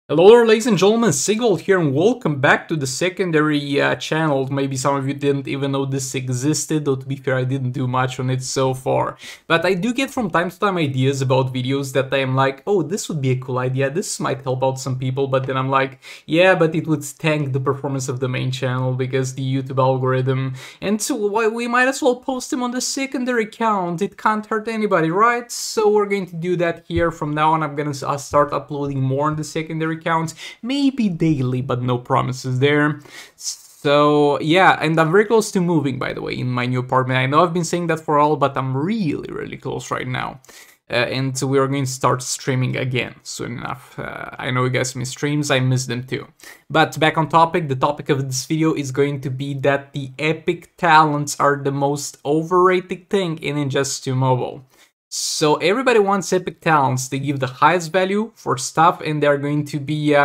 Hello there, ladies and gentlemen, Sigval here, and welcome back to the secondary channel. Maybe some of you didn't even know this existed, though to be fair, I didn't do much on it so far. But I do get from time to time ideas about videos that I am like, oh, this would be a cool idea, this might help out some people, but then I'm like, yeah, but it would tank the performance of the main channel because the YouTube algorithm, and so we might as well post them on the secondary account, it can't hurt anybody, right? So we're going to do that here. From now on, I'm gonna start uploading more on the secondary accounts, maybe daily, but no promises there. So yeah, and I'm very close to moving, by the way, in my new apartment. I know I've been saying that for all, but I'm really close right now. And so we are going to start streaming again soon enough. I know you guys miss streams, I miss them too. But back on topic, the topic of this video is going to be that the epic talents are the most overrated thing in Injustice 2 Mobile. So everybody wants epic talents. They give the highest value for stuff, and they're going to be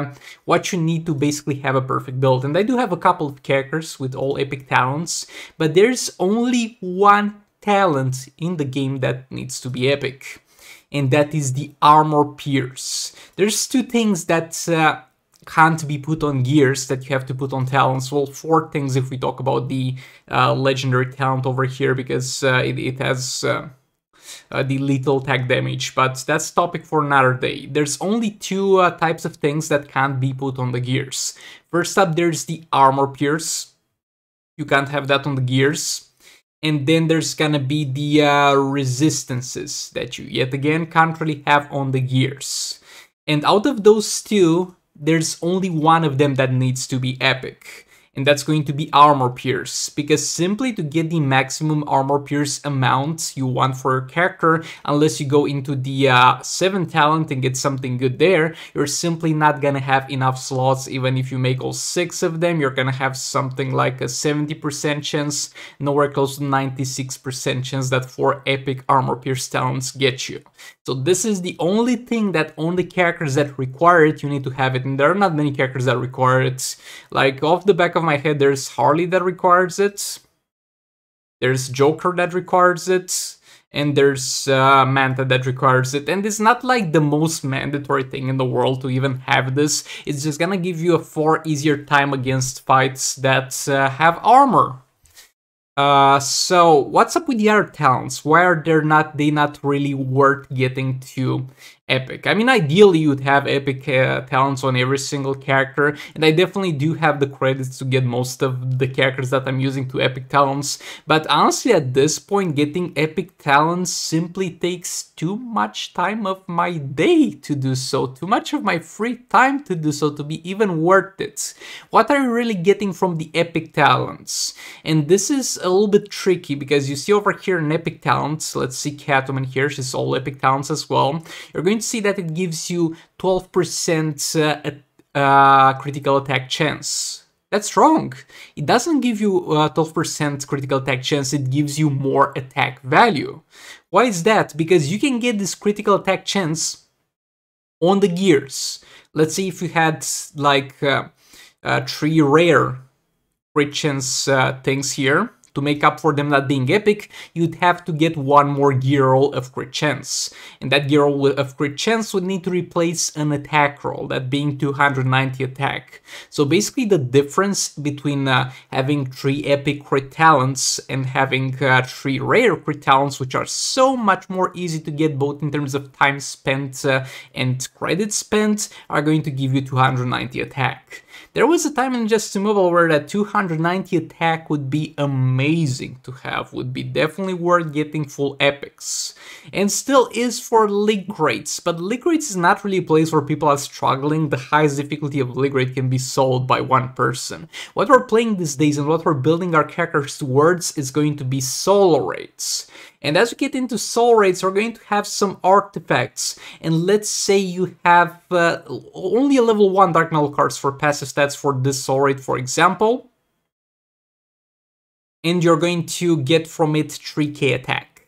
what you need to basically have a perfect build. And I do have a couple of characters with all epic talents, but there's only one talent in the game that needs to be epic, and that is the armor pierce. There's two things that can't be put on gears that you have to put on talents. Well, four things if we talk about the legendary talent over here, because it has the lethal attack damage, but that's topic for another day. There's only two types of things that can't be put on the gears. First up, there's the armor pierce. You can't have that on the gears. And then there's gonna be the resistances that you yet again can't really have on the gears. And out of those two, there's only one of them that needs to be epic. And that's going to be armor pierce, because simply to get the maximum armor pierce amount you want for your character, unless you go into the 7 talent and get something good there, you're simply not gonna have enough slots. Even if you make all 6 of them, you're gonna have something like a 70% chance, nowhere close to 96% chance that 4 epic armor pierce talents get you. So this is the only thing that only characters that require it, you need to have it, and there are not many characters that require it. Like off the back of my head, there's Harley that requires it, there's Joker that requires it, and there's Manta that requires it. And it's not like the most mandatory thing in the world to even have this. It's just gonna give you a far easier time against fights that have armor. So what's up with the other talents? Why are they not really worth getting to epic? I mean, ideally you'd have epic talents on every single character, and I definitely do have the credits to get most of the characters that I'm using to epic talents, but honestly at this point getting epic talents simply takes too much time of my day to do so, too much of my free time to do so to be even worth it. What are you really getting from the epic talents? And this is a little bit tricky, because you see over here in epic talents, let's see Catwoman here, she's all epic talents as well. You're going to see that it gives you 12% critical attack chance. That's wrong. It doesn't give you 12% critical attack chance, it gives you more attack value. Why is that? Because you can get this critical attack chance on the gears. Let's say if you had like 3 rare crit chance things here. To make up for them not being epic, you'd have to get 1 more gear roll of crit chance. And that gear roll of crit chance would need to replace an attack roll, that being 290 attack. So basically the difference between having 3 epic crit talents and having 3 rare crit talents, which are so much more easy to get both in terms of time spent and credit spent, are going to give you 290 attack. There was a time in Injustice 2 Mobile where that 290 attack would be amazing to have, would be definitely worth getting full epics. And still is for league rates, but league rates is not really a place where people are struggling. The highest difficulty of league rate can be solved by one person. What we're playing these days and what we're building our characters towards is going to be solo rates. And as we get into soul rates, we're going to have some artifacts. And let's say you have only a level 1 Dark Metal cards for passive stats for this soul rate, for example. And you're going to get from it 3k attack.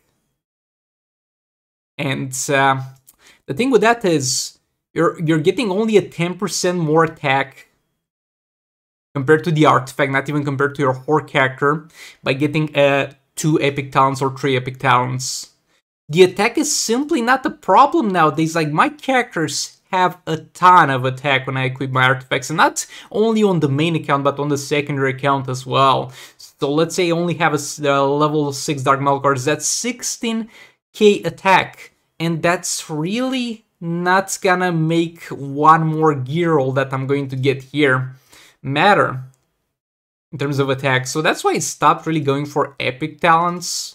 And the thing with that is, you're getting only a 10% more attack compared to the artifact, not even compared to your Horde character, by getting a 2 epic talents or 3 epic talents. The attack is simply not the problem nowadays. Like, my characters have a ton of attack when I equip my artifacts, and not only on the main account, but on the secondary account as well. So let's say I only have a level 6 Dark Metal cards, that's 16k attack, and that's really not gonna make one more gear roll that I'm going to get here matter in terms of attack. So that's why I stopped really going for epic talents.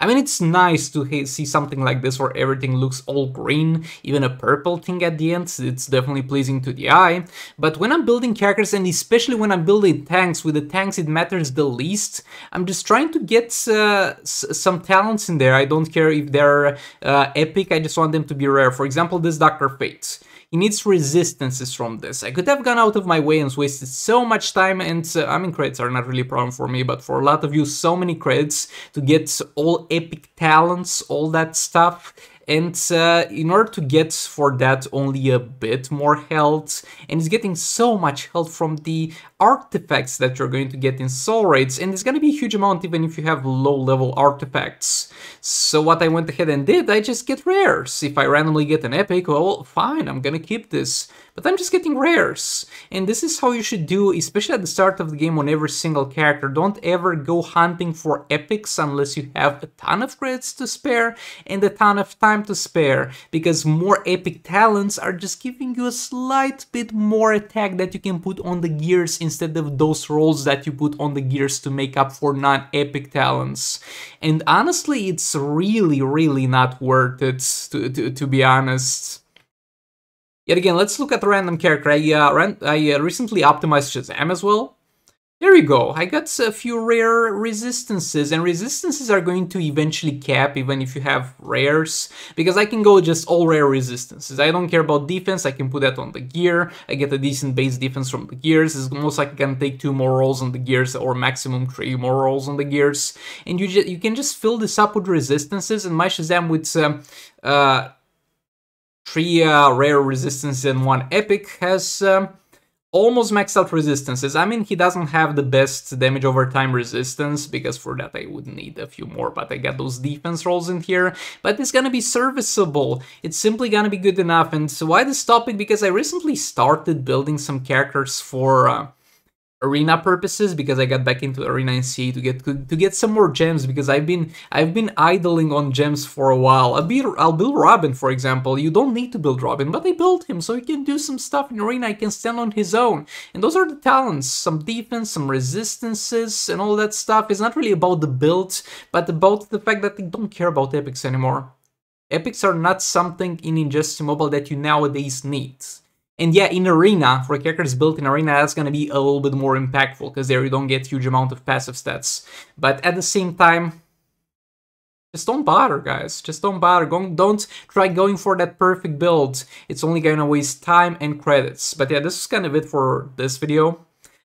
I mean, it's nice to see something like this where everything looks all green, even a purple thing at the end. It's definitely pleasing to the eye. But when I'm building characters, and especially when I'm building tanks, with the tanks it matters the least. I'm just trying to get some talents in there. I don't care if they're epic, I just want them to be rare. For example, this Dr. Fate. He needs resistances from this. I could have gone out of my way and wasted so much time, and I mean, credits are not really a problem for me, but for a lot of you, so many credits to get all epic talents, all that stuff. And in order to get for that only a bit more health, and it's getting so much health from the artifacts that you're going to get in soul raids, and it's going to be a huge amount even if you have low level artifacts. So what I went ahead and did, I just get rares. If I randomly get an epic, well, fine, I'm gonna keep this. But I'm just getting rares. And this is how you should do, especially at the start of the game on every single character. Don't ever go hunting for epics unless you have a ton of credits to spare and a ton of time to spare, because more epic talents are just giving you a slight bit more attack that you can put on the gears instead of those rolls that you put on the gears to make up for non-epic talents. And honestly, it's really not worth it, to be honest. Yet again, let's look at the random character. I recently optimized Shazam as well. There you go, I got a few rare resistances, and resistances are going to eventually cap even if you have rares, because I can go just all rare resistances. I don't care about defense, I can put that on the gear, I get a decent base defense from the gears. It's most likely gonna take 2 more rolls on the gears, or maximum 3 more rolls on the gears, and you can just fill this up with resistances, and my Shazam with 3 rare resistances and 1 epic has almost maxed out resistances. I mean, he doesn't have the best damage over time resistance, because for that I would need a few more, but I got those defense rolls in here. But it's gonna be serviceable. It's simply gonna be good enough. And so why this topic? Because I recently started building some characters for arena purposes, because I got back into Arena and CA to get some more gems, because I've been idling on gems for a while. I'll build Robin, for example. You don't need to build Robin, but I built him so he can do some stuff in Arena. He can stand on his own, and those are the talents: some defense, some resistances, and all that stuff. It's not really about the build, but about the fact that I don't care about epics anymore. Epics are not something in Injustice Mobile that you nowadays need. And yeah, in Arena, for characters built in Arena, that's gonna be a little bit more impactful, because there you don't get huge amount of passive stats. But at the same time, just don't bother, guys. Just don't bother. Don't try going for that perfect build. It's only gonna waste time and credits. But yeah, this is kind of it for this video.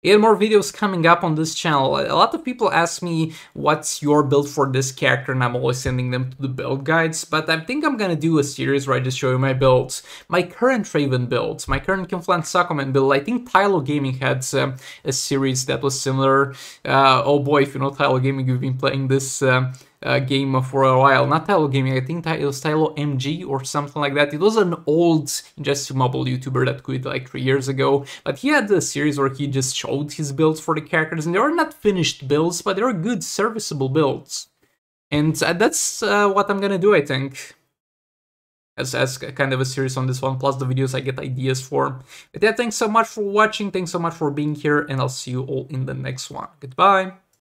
Yet more videos coming up on this channel. A lot of people ask me what's your build for this character, and I'm always sending them to the build guides, but I think I'm gonna do a series where I just show you my builds. My current Raven build, my current Conflant Suckerman build. I think Tylo Gaming had a series that was similar. Oh boy, if you know Tylo Gaming, you've been playing this game for a while. Not Tylo Gaming, I think it was Tylo MG or something like that. It was an old Injustice Mobile YouTuber that quit like 3 years ago, but he had a series where he just showed his builds for the characters, and they were not finished builds, but they were good, serviceable builds. And that's what I'm gonna do, I think, as kind of a series on this one, plus the videos I get ideas for. But yeah, thanks so much for watching, thanks so much for being here, and I'll see you all in the next one. Goodbye!